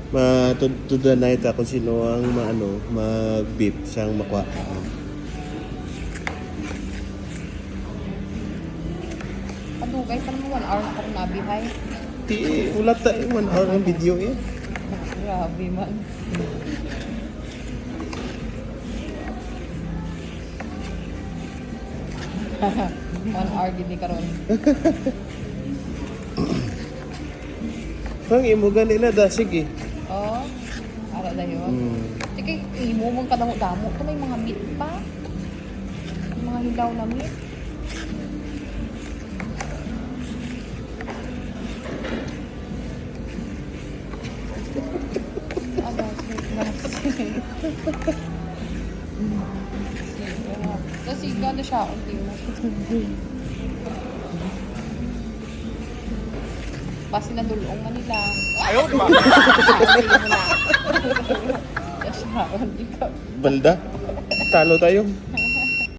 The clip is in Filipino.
To the night kung sino ang mag-beat siyang makuha. Padugay pa naman 1 hour na akong nabihay. Wala tayo 1 hour ng video eh. Grabe man. One hour gini karon. Ang imo ganila da sige. Oh. Ara dayon. Ikay imo mong kadamo-damo to may mga meat pa. May mga hilaw na meat. Kasi gano'n siya unti mo. Pas na dulong na nila. Ayaw ba? Ayaw mo na. Siya, hindi ka. Balda. Talo tayo.